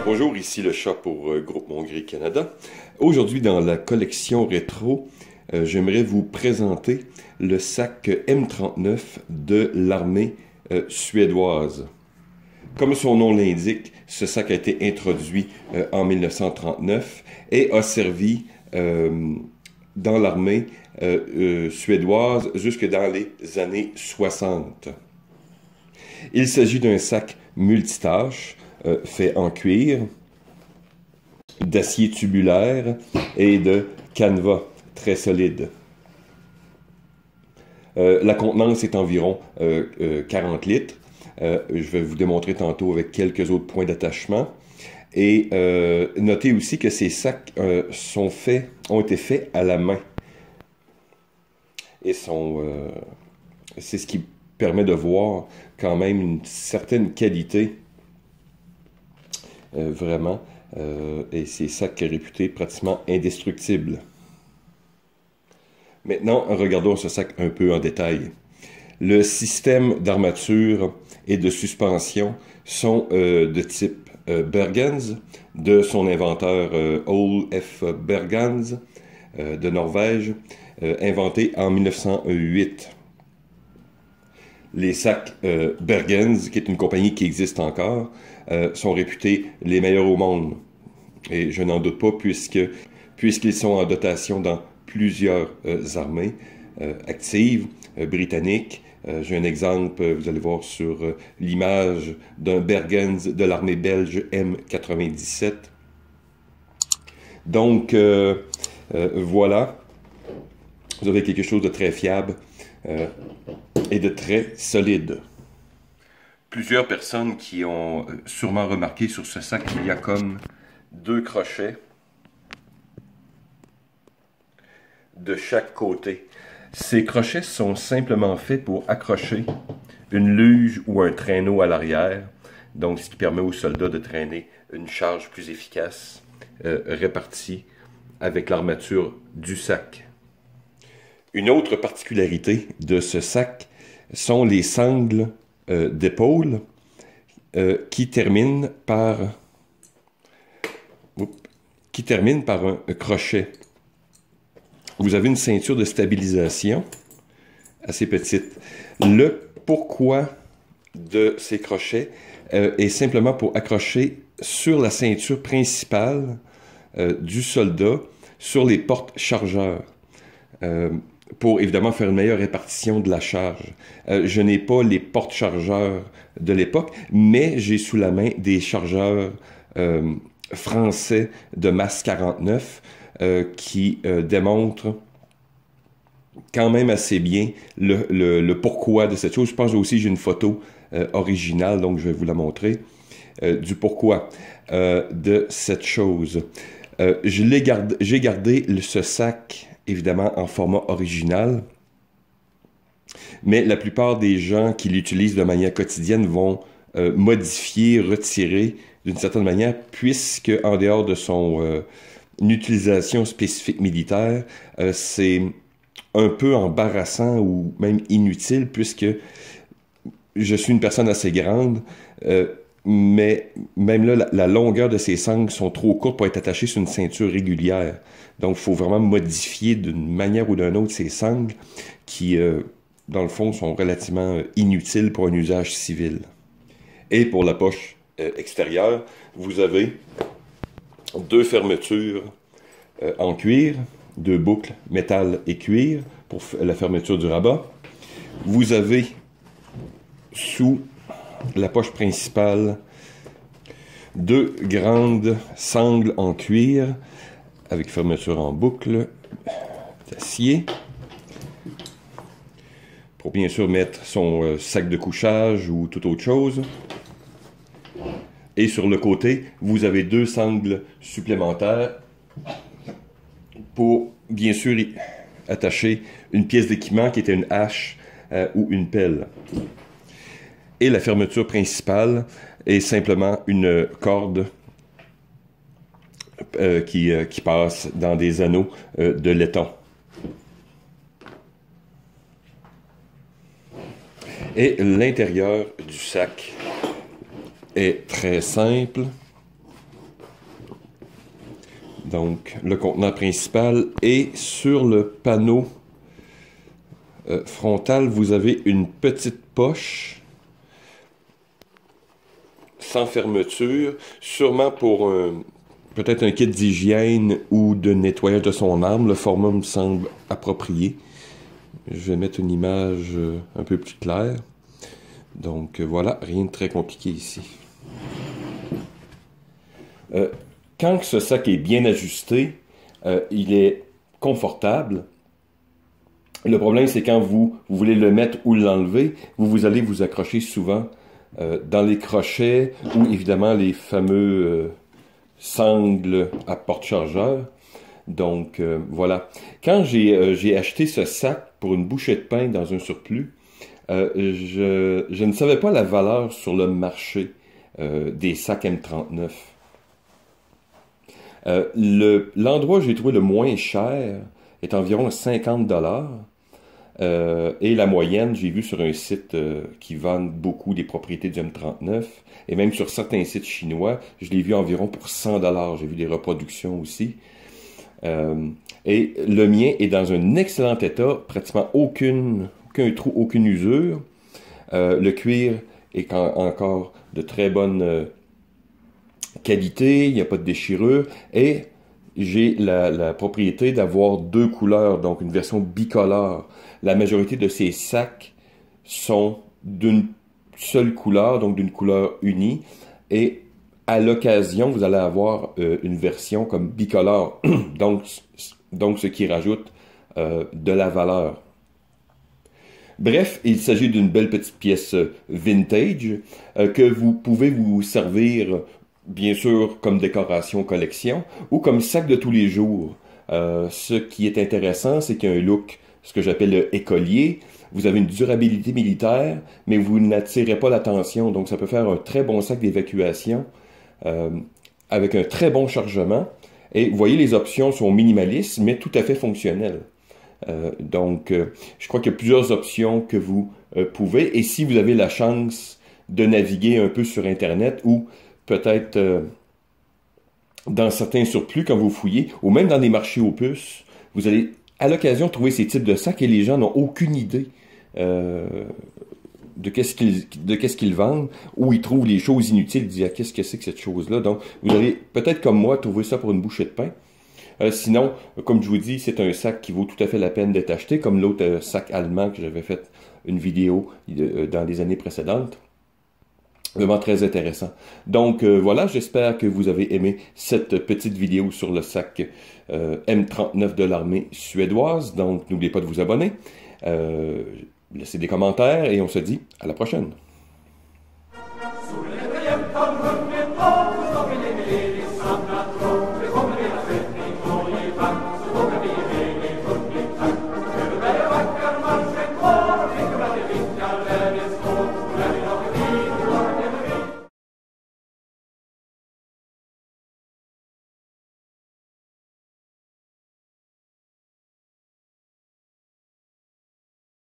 Bonjour, ici le chat pour Groupe Montgrí Canada. Aujourd'hui, dans la collection rétro, j'aimerais vous présenter le sac M39 de l'armée suédoise. Comme son nom l'indique, ce sac a été introduit en 1939 et a servi dans l'armée suédoise jusque dans les années 60. Il s'agit d'un sac multitâche fait en cuir, d'acier tubulaire et de canevas très solide. La contenance est environ 40 litres. Je vais vous démontrer tantôt avec quelques autres points d'attachement. Et notez aussi que ces sacs ont été faits à la main. Et c'est ce qui permet de voir quand même une certaine qualité. Vraiment. Et ces sacs réputés pratiquement indestructibles. Maintenant, regardons ce sac un peu en détail. Le système d'armature et de suspension sont de type Bergens, de son inventeur Ole F. Bergens de Norvège, inventé en 1908. Les sacs Bergens, qui est une compagnie qui existe encore, sont réputés les meilleurs au monde. Et je n'en doute pas puisqu'ils sont en dotation dans plusieurs armées actives, britanniques. J'ai un exemple, vous allez voir sur l'image d'un Bergens de l'armée belge M97. Donc, voilà, vous avez quelque chose de très fiable et de très solide. Plusieurs personnes qui ont sûrement remarqué sur ce sac qu'il y a comme 2 crochets de chaque côté. Ces crochets sont simplement faits pour accrocher une luge ou un traîneau à l'arrière, donc ce qui permet aux soldats de traîner une charge plus efficace, répartie avec l'armature du sac. Une autre particularité de ce sac sont les sangles d'épaule qui terminent par un crochet. Vous avez une ceinture de stabilisation assez petite. Le pourquoi de ces crochets est simplement pour accrocher sur la ceinture principale du soldat sur les portes-chargeurs. Pour évidemment faire une meilleure répartition de la charge. Je n'ai pas les porte-chargeurs de l'époque, mais j'ai sous la main des chargeurs français de masse 49 qui démontrent quand même assez bien le pourquoi de cette chose. Je pense aussi j'ai une photo originale, donc je vais vous la montrer, du pourquoi de cette chose. J'ai gardé ce sac évidemment en format original, mais la plupart des gens qui l'utilisent de manière quotidienne vont modifier, retirer d'une certaine manière, puisque en dehors de son utilisation spécifique militaire, c'est un peu embarrassant ou même inutile, puisque je suis une personne assez grande, mais même là, la longueur de ces sangles sont trop courtes pour être attachées sur une ceinture régulière. Donc, il faut vraiment modifier d'une manière ou d'une autre ces sangles qui, dans le fond, sont relativement inutiles pour un usage civil. Et pour la poche extérieure, vous avez 2 fermetures en cuir, 2 boucles métal et cuir pour la fermeture du rabat. Vous avez sous la poche principale 2 grandes sangles en cuir avec fermeture en boucle d'acier pour bien sûr mettre son sac de couchage ou toute autre chose. Et sur le côté, vous avez 2 sangles supplémentaires pour bien sûr attacher une pièce d'équipement qui était une hache ou une pelle. Et la fermeture principale est simplement une corde qui passent dans des anneaux de laiton. Et l'intérieur du sac est très simple. Donc, le contenant principal et sur le panneau frontal, vous avez une petite poche sans fermeture, sûrement pour peut-être un kit d'hygiène ou de nettoyage de son arme. Le format me semble approprié. Je vais mettre une image un peu plus claire. Donc voilà, rien de très compliqué ici. Quand ce sac est bien ajusté, il est confortable. Le problème, c'est quand vous voulez le mettre ou l'enlever, vous allez vous accrocher souvent dans les crochets ou évidemment les fameux sangles à porte-chargeur. Donc voilà. Quand j'ai acheté ce sac pour une bouchée de pain dans un surplus, je ne savais pas la valeur sur le marché des sacs M39. L'endroit où j'ai trouvé le moins cher est environ 50 $. Et la moyenne, j'ai vu sur un site qui vend beaucoup des propriétés du M39, et même sur certains sites chinois, je l'ai vu environ pour 100 $. J'ai vu des reproductions aussi. Et le mien est dans un excellent état, pratiquement aucun trou, aucune usure. Le cuir est encore de très bonne qualité, il n'y a pas de déchirure, et j'ai la propriété d'avoir deux couleurs, donc une version bicolore. La majorité de ces sacs sont d'une seule couleur, donc d'une couleur unie, et à l'occasion, vous allez avoir une version comme bicolore, donc ce qui rajoute de la valeur. Bref, il s'agit d'une belle petite pièce vintage que vous pouvez vous servir, bien sûr, comme décoration collection ou comme sac de tous les jours. Ce qui est intéressant, c'est qu'il y a un look, ce que j'appelle le écolier. Vous avez une durabilité militaire, mais vous n'attirez pas l'attention. Donc, ça peut faire un très bon sac d'évacuation avec un très bon chargement. Et vous voyez, les options sont minimalistes, mais tout à fait fonctionnelles. Donc, je crois qu'il y a plusieurs options que vous pouvez. Et si vous avez la chance de naviguer un peu sur Internet ou peut-être dans certains surplus quand vous fouillez, ou même dans des marchés aux puces, vous allez à l'occasion trouver ces types de sacs et les gens n'ont aucune idée de qu'est-ce qu'ils vendent, ou ils trouvent les choses inutiles, ils disent ah, qu'est-ce que c'est que cette chose-là. Donc, vous allez peut-être comme moi trouver ça pour une bouchée de pain. Sinon, comme je vous dis, c'est un sac qui vaut tout à fait la peine d'être acheté, comme l'autre sac allemand que j'avais fait une vidéo dans les années précédentes. Vraiment très intéressant. Donc voilà, j'espère que vous avez aimé cette petite vidéo sur le sac M39 de l'armée suédoise. Donc n'oubliez pas de vous abonner, laissez des commentaires et on se dit à la prochaine.